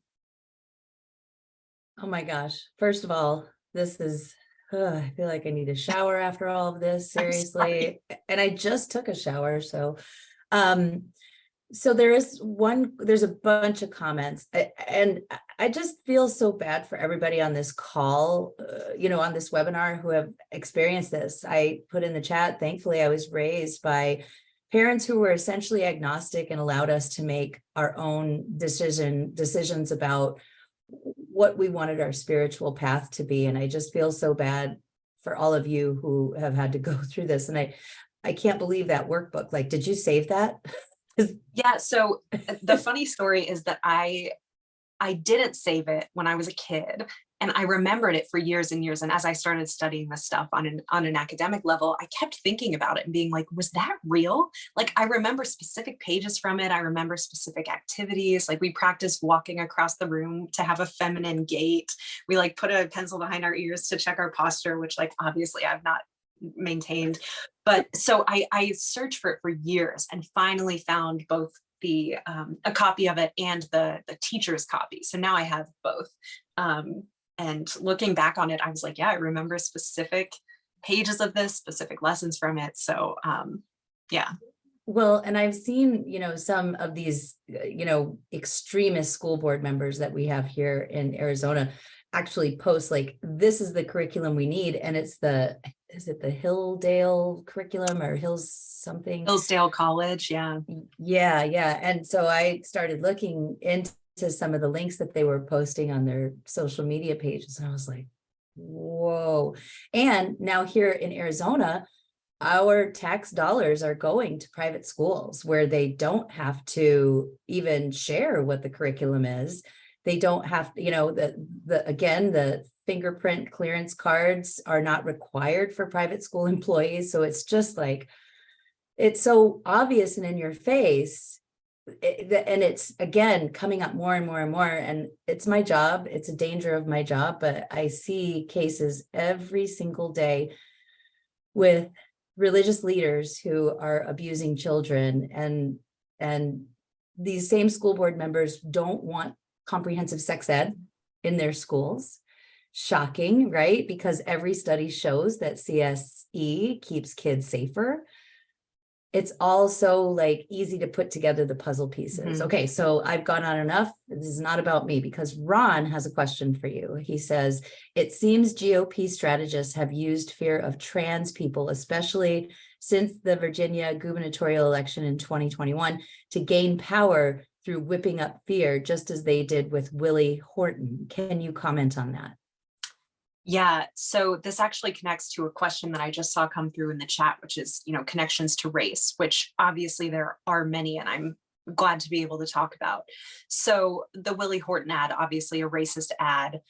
Oh my gosh. First of all, this is, I feel like I need a shower after all of this, seriously. And I just took a shower. So there's a bunch of comments, and I just feel so bad for everybody on this call, on this webinar who have experienced this. I put in the chat, thankfully I was raised by parents who were essentially agnostic and allowed us to make our own decisions about what we wanted our spiritual path to be. And I just feel so bad for all of you who have had to go through this. And I can't believe that workbook. Like, did you save that? Yeah. So the funny story is that I didn't save it when I was a kid, and I remembered it for years and years. And as I started studying this stuff on an academic level, I kept thinking about it and being like, was that real? Like, I remember specific pages from it. I remember specific activities. Like, we practiced walking across the room to have a feminine gait. We like put a pencil behind our ears to check our posture, which like obviously I've not maintained. But so I searched for it for years and finally found both a copy of it and the teacher's copy. So now I have both. And looking back on it, I was like, yeah, I remember specific pages of this, specific lessons from it. So yeah. Well, and I've seen, some of these, extremist school board members that we have here in Arizona actually post like, this is the curriculum we need. And it's is it the Hilldale curriculum or Hillsdale College. Yeah. Yeah. And so I started looking into some of the links that they were posting on their social media pages. And I was like, whoa. And now here in Arizona, our tax dollars are going to private schools where they don't have to even share what the curriculum is. They don't have, the fingerprint clearance cards are not required for private school employees. So it's just like, it's so obvious and in your face. And it's, again, coming up more and more and more. And it's my job. It's a danger of my job. But I see cases every single day with religious leaders who are abusing children and these same school board members don't want comprehensive sex ed in their schools. Shocking, right? Because every study shows that CSE keeps kids safer. It's also like easy to put together the puzzle pieces. Okay, so I've gone on enough. This is not about me, because Ron has a question for you. He says, it seems GOP strategists have used fear of trans people, especially since the Virginia gubernatorial election in 2021, to gain power through whipping up fear, just as they did with Willie Horton. Can you comment on that? Yeah, so this actually connects to a question that I just saw come through in the chat, which is, connections to race, which obviously there are many, and I'm glad to be able to talk about. So the Willie Horton ad, obviously a racist ad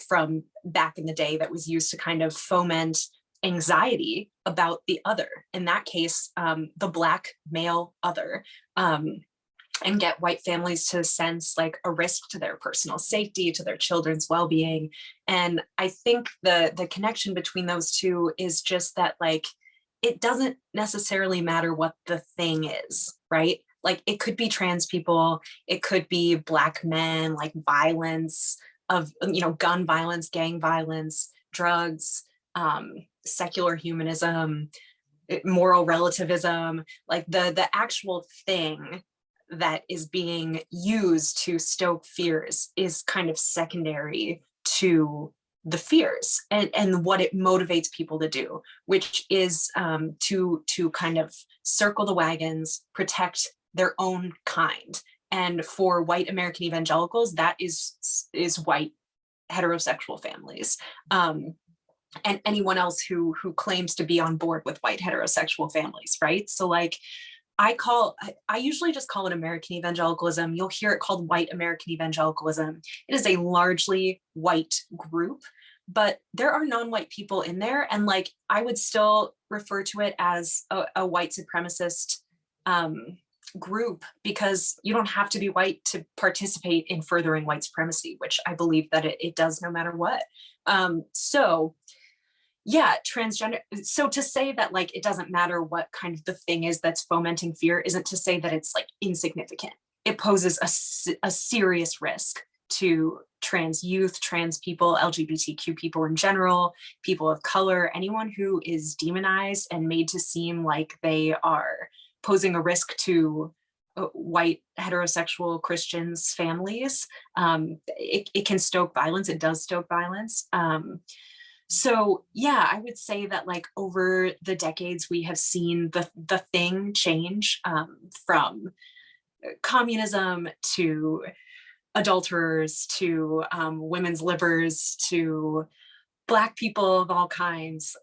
from back in the day that was used to kind of foment anxiety about the other, in that case, the Black male other. And get white families to sense like a risk to their personal safety, to their children's well-being. And I think the connection between those two is just that, like, it doesn't necessarily matter what the thing is, right? Like, it could be trans people, it could be Black men, like violence of, gun violence, gang violence, drugs, secular humanism, moral relativism, like the actual thing that is being used to stoke fears is kind of secondary to the fears and what it motivates people to do, which is to kind of circle the wagons, protect their own kind. And for white American evangelicals, that is white heterosexual families. And anyone else who claims to be on board with white heterosexual families, right? So like, I usually just call it American evangelicalism. You'll hear it called white American evangelicalism. It is a largely white group, but there are non-white people in there. And like, I would still refer to it as a white supremacist group, because you don't have to be white to participate in furthering white supremacy, which I believe that it does no matter what. So yeah, transgender. So to say that like it doesn't matter what kind of the thing is that's fomenting fear isn't to say that it's like insignificant. It poses a serious risk to trans youth, trans people, LGBTQ people in general, people of color, anyone who is demonized and made to seem like they are posing a risk to white heterosexual Christians' families. It can stoke violence. It does stoke violence. So yeah, I would say that like over the decades, we have seen the thing change from communism to adulterers to women's livers to Black people of all kinds,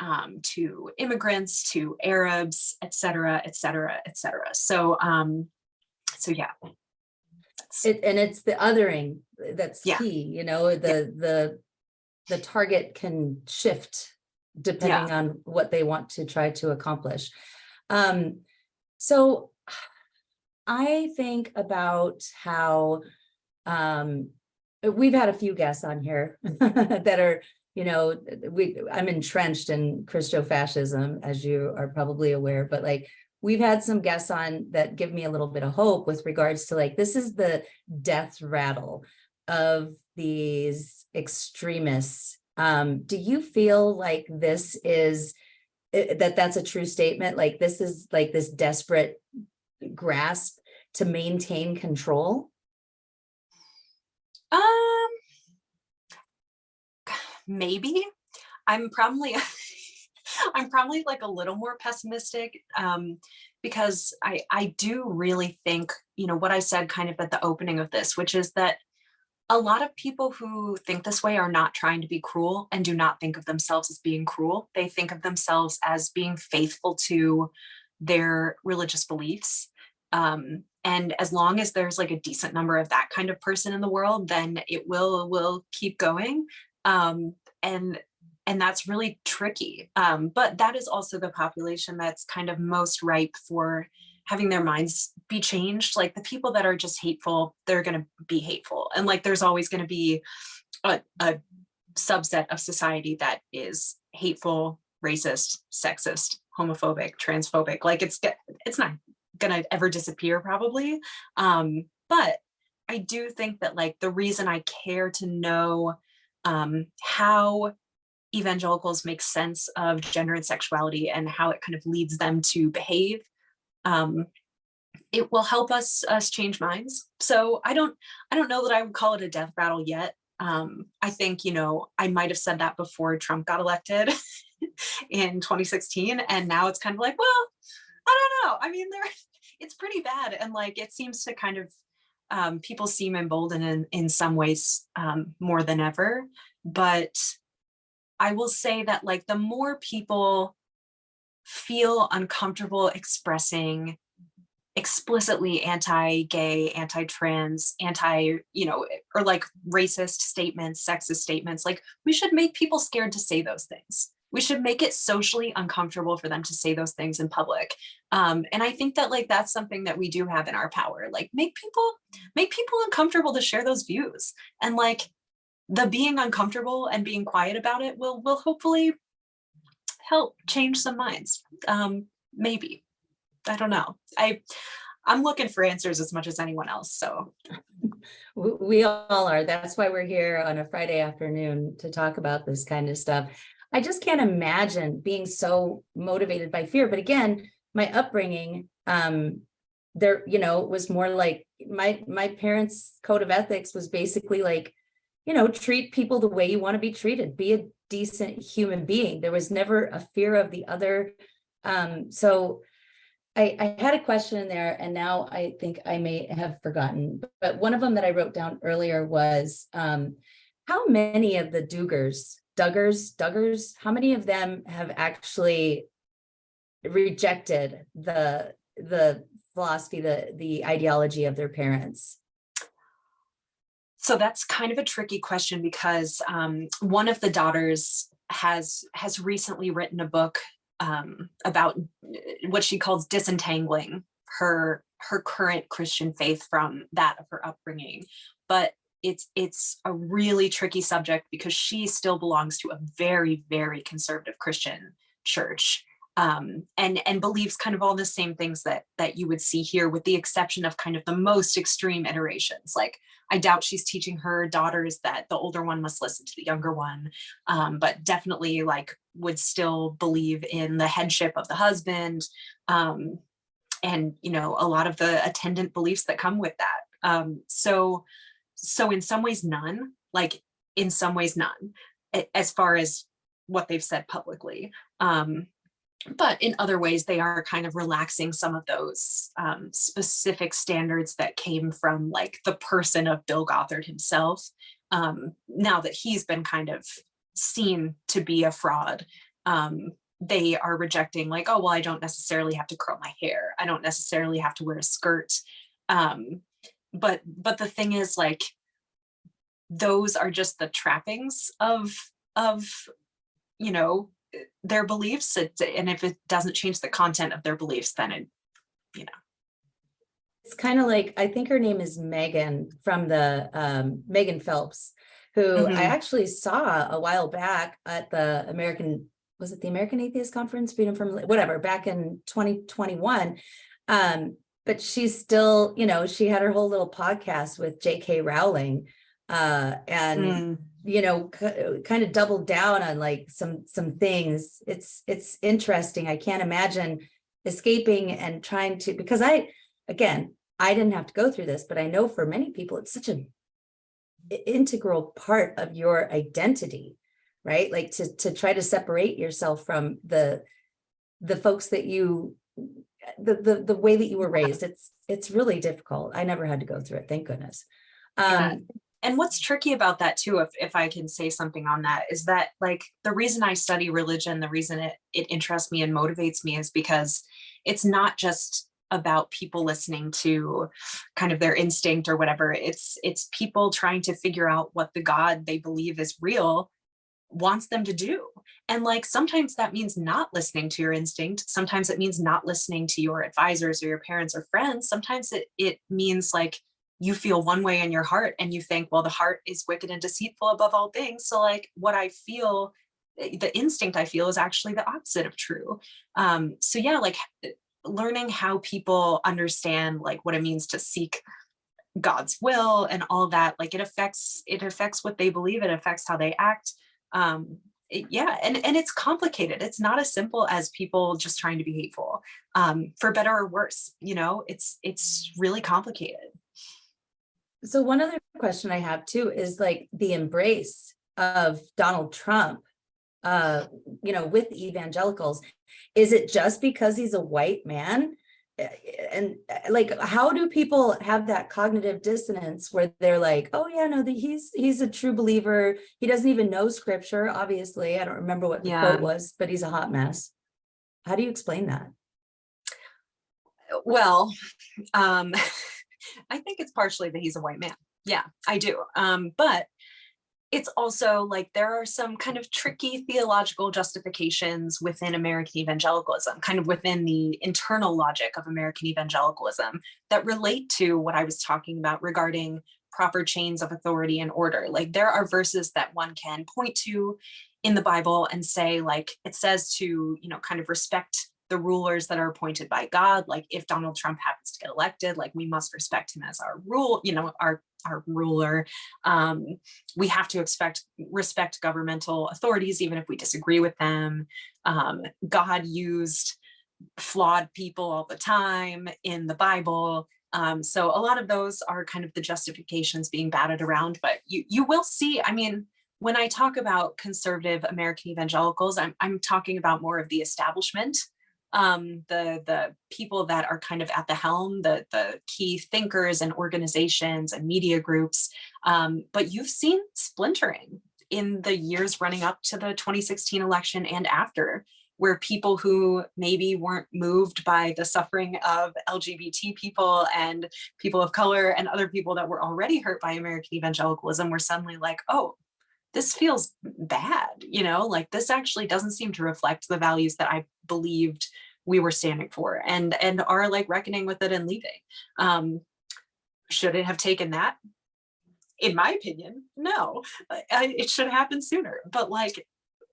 to immigrants, to Arabs, et cetera, et cetera, et cetera. So yeah. And it's the othering that's key, the target can shift depending on what they want to try to accomplish. So I think about how we've had a few guests on here that are, I'm entrenched in Christo-fascism, as you are probably aware, but like we've had some guests on that give me a little bit of hope with regards to like, this is the death rattle of these extremists. Do you feel like this is, that's a true statement? Like this is like this desperate grasp to maintain control? Maybe. I'm probably like a little more pessimistic because I do really think, what I said kind of at the opening of this, which is that a lot of people who think this way are not trying to be cruel and do not think of themselves as being cruel. They think of themselves as being faithful to their religious beliefs. And as long as there's like a decent number of that kind of person in the world, then it will keep going. And that's really tricky. But that is also the population that's kind of most ripe for having their minds be changed. Like the people that are just hateful, they're going to be hateful. And like, there's always going to be a subset of society that is hateful, racist, sexist, homophobic, transphobic. Like it's not gonna ever disappear probably. But I do think that like the reason I care to know how evangelicals make sense of gender and sexuality and how it kind of leads them to behave, it will help us change minds. So I don't know that I would call it a death battle yet. I think, you know, I might have said that before Trump got elected in 2016, and now it's kind of like, well, I don't know. I mean, it's pretty bad, and like it seems to kind of people seem emboldened in some ways more than ever. But I will say that like the more people feel uncomfortable expressing explicitly anti-gay, anti-trans, you know, or like racist statements, sexist statements, like we should make people scared to say those things. We should make it socially uncomfortable for them to say those things in public. And I think that like that's something that we do have in our power. Like make people uncomfortable to share those views. And like the being uncomfortable and being quiet about it will hopefully help change some minds. Maybe. I don't know. I'm looking for answers as much as anyone else. So we all are. That's why we're here on a Friday afternoon to talk about this kind of stuff. I just can't imagine being so motivated by fear. But again, my upbringing, there, you know, was more like my parents' code of ethics was basically like, you know, treat people the way you want to be treated, be a decent human being. There was never a fear of the other. So I had a question in there, and now I think I may have forgotten, but one of them that I wrote down earlier was how many of the Duggars, how many of them have actually rejected the philosophy, the ideology of their parents? So that's kind of a tricky question because one of the daughters has recently written a book about what she calls disentangling her current Christian faith from that of her upbringing. But it's a really tricky subject because she still belongs to a very, very conservative Christian church, and believes kind of all the same things that you would see here, with the exception of kind of the most extreme iterations. Like I doubt she's teaching her daughters that the older one must listen to the younger one, but definitely like would still believe in the headship of the husband, and you know, a lot of the attendant beliefs that come with that. So in some ways none, like in some ways none, as far as what they've said publicly. But in other ways, they are kind of relaxing some of those specific standards that came from like the person of Bill Gothard himself. Now that he's been kind of seen to be a fraud, they are rejecting like, oh, well, I don't necessarily have to curl my hair. I don't necessarily have to wear a skirt. But the thing is, like, those are just the trappings of you know, their beliefs. And if it doesn't change the content of their beliefs, then it, you know. It's kind of like, I think her name is Megan from the Megan Phelps, who I actually saw a while back at the American Atheist Conference, Freedom from whatever, back in 2021. But she's still, you know, she had her whole little podcast with J.K. Rowling, and you know, kind of doubled down on like some things. It's interesting. I can't imagine escaping and trying to, because I didn't have to go through this, but I know for many people it's such an integral part of your identity, right? Like to try to separate yourself from the folks that you, the way that you were raised. It's really difficult. I never had to go through it, thank goodness. Yeah. And what's tricky about that too, if I can say something on that, is that like the reason I study religion, the reason it interests me and motivates me is because it's not just about people listening to kind of their instinct or whatever. It's people trying to figure out what the God they believe is real wants them to do. And like sometimes that means not listening to your instinct. Sometimes it means not listening to your advisors or your parents or friends. Sometimes it means like you feel one way in your heart and you think, well, the heart is wicked and deceitful above all things. So like what I feel, the instinct I feel is actually the opposite of true. So yeah, like learning how people understand like what it means to seek God's will and all of that, like it affects what they believe, it affects how they act. Yeah, and it's complicated. It's not as simple as people just trying to be hateful, for better or worse. It's really complicated. So one other question I have too is like the embrace of Donald Trump, with evangelicals. Is it just because he's a white man? And like, how do people have that cognitive dissonance where they're like, oh yeah, no, he's a true believer. He doesn't even know scripture. Obviously, I don't remember what the quote was, but he's a hot mess. How do you explain that? Well, I think it's partially that he's a white man. Yeah, I do. But it's also like there are some kind of tricky theological justifications within American evangelicalism, kind of within the internal logic of American evangelicalism that relate to what I was talking about regarding proper chains of authority and order. Like there are verses that one can point to in the Bible and say, like, it says to, kind of respect the rulers that are appointed by God. Like if Donald Trump happens to get elected, like we must respect him as our our ruler. We have to respect governmental authorities, even if we disagree with them. God used flawed people all the time in the Bible. So a lot of those are kind of the justifications being batted around, but you will see, when I talk about conservative American evangelicals, I'm talking about more of the establishment, the people that are kind of at the helm, the key thinkers and organizations and media groups. But you've seen splintering in the years running up to the 2016 election and after, where people who maybe weren't moved by the suffering of LGBT people and people of color and other people that were already hurt by American evangelicalism were suddenly like, oh, this feels bad, like this actually doesn't seem to reflect the values that I believed we were standing for, and are like reckoning with it and leaving. Should it have taken that? In my opinion, no. It should happen sooner. But like,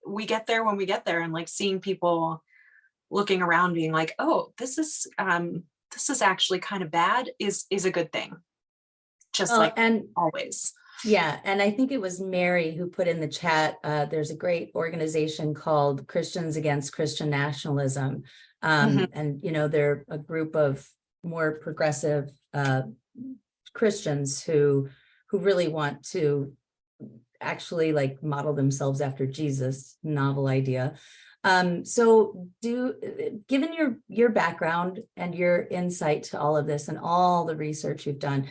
we get there when we get there, and like seeing people looking around, being like, "Oh, this is actually kind of bad," is a good thing. Just and always. Yeah, and I think it was Mary who put in the chat, there's a great organization called Christians Against Christian Nationalism. And, they're a group of more progressive Christians who really want to actually like model themselves after Jesus. Novel idea. So given your background and your insight to all of this and all the research you've done,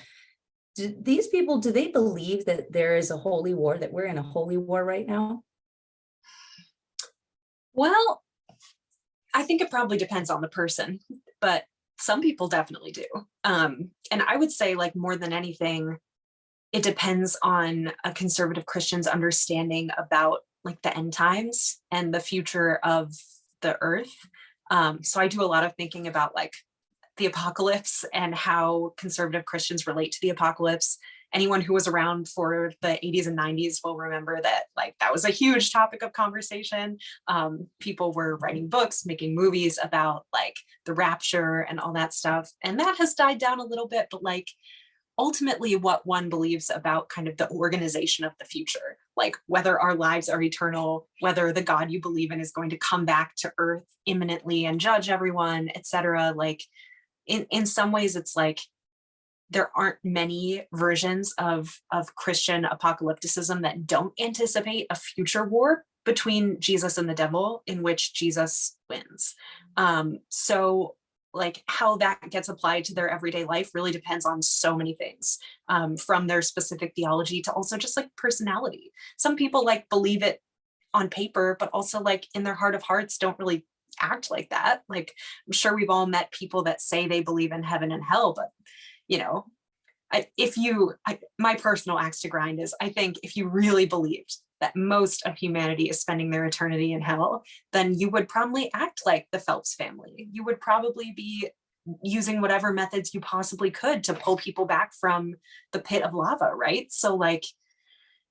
do these people, do they believe that there is a holy war, that we're in a holy war right now? Well, I think it probably depends on the person, but some people definitely do. And I would say, like, more than anything, it depends on a conservative Christian's understanding about like the end times and the future of the earth. So I do a lot of thinking about like the apocalypse and how conservative Christians relate to the apocalypse. Anyone who was around for the 80s and 90s will remember that like that was a huge topic of conversation. People were writing books, making movies about like the rapture and all that stuff. And that has died down a little bit, but like ultimately what one believes about kind of the organization of the future, like whether our lives are eternal, whether the God you believe in is going to come back to earth imminently and judge everyone, etc. Like in some ways, it's like there aren't many versions of Christian apocalypticism that don't anticipate a future war between Jesus and the devil in which Jesus wins. So like how that gets applied to their everyday life really depends on so many things, from their specific theology to also just like personality. Some people like believe it on paper, but also like in their heart of hearts don't really act like that. Like I'm sure we've all met people that say they believe in heaven and hell, but my personal axe to grind is, I think if you really believed that most of humanity is spending their eternity in hell, then you would probably act like the Phelps family. You would probably be using whatever methods you possibly could to pull people back from the pit of lava, right? So like,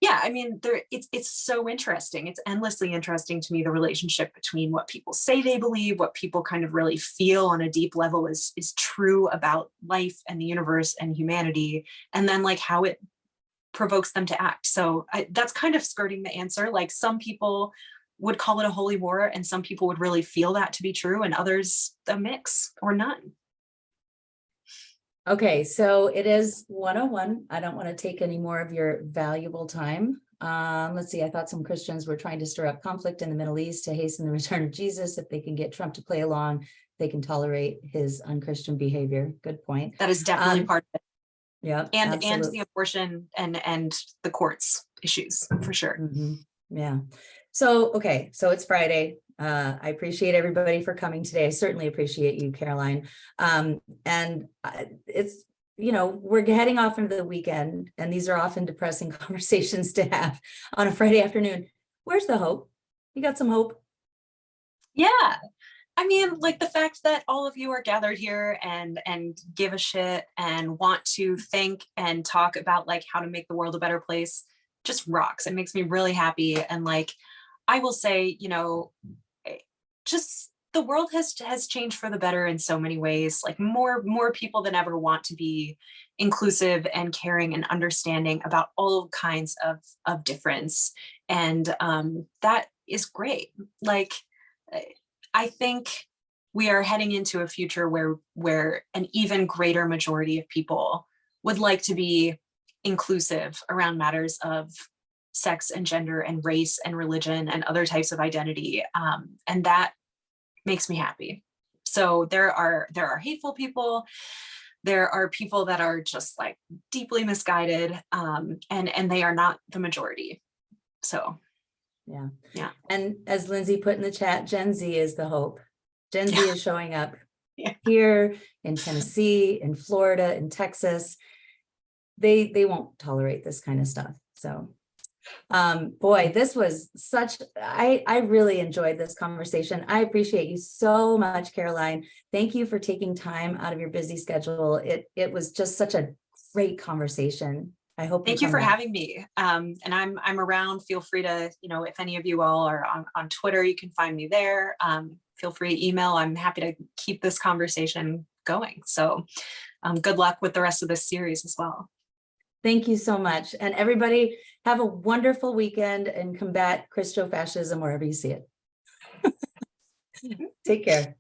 Yeah, I mean, it's so interesting. It's endlessly interesting to me, the relationship between what people say they believe, what people kind of really feel on a deep level is true about life and the universe and humanity, and then like how it provokes them to act. So that's kind of skirting the answer. Like some people would call it a holy war, and some people would really feel that to be true, and others a mix or none. Okay, so it is 101. I don't want to take any more of your valuable time. Let's see, I thought some Christians were trying to stir up conflict in the Middle East to hasten the return of Jesus. If they can get Trump to play along, they can tolerate his unchristian behavior. Good point. That is definitely part of it. Yeah, and absolutely. the abortion and the courts issues for sure. Yeah. So, okay, so it's Friday. I appreciate everybody for coming today. I certainly appreciate you, Caroline. And it's, we're heading off into the weekend, and these are often depressing conversations to have on a Friday afternoon. Where's the hope? You got some hope? Yeah. I mean, like the fact that all of you are gathered here and give a shit and want to think and talk about like how to make the world a better place just rocks. It makes me really happy. And like, I will say, just the world has changed for the better in so many ways. Like more people than ever want to be inclusive and caring and understanding about all kinds of difference. And that is great. Like, I think we are heading into a future where an even greater majority of people would like to be inclusive around matters of sex and gender and race and religion and other types of identity. And that makes me happy. So there are hateful people. There are people that are just like deeply misguided, and they are not the majority. So yeah. And as Lindsay put in the chat, Gen Z is the hope. Gen Z is showing up here in Tennessee, in Florida, in Texas. They won't tolerate this kind of stuff. So boy, this was I really enjoyed this conversation. I appreciate you so much, Caroline. Thank you for taking time out of your busy schedule. It was just such a great conversation. I hope Thank you for having me. And I'm around. Feel free to, if any of you all are on Twitter, you can find me there. Feel free to email. I'm happy to keep this conversation going. So good luck with the rest of this series as well. Thank you so much. And everybody have a wonderful weekend and combat Christo-fascism wherever you see it. Take care.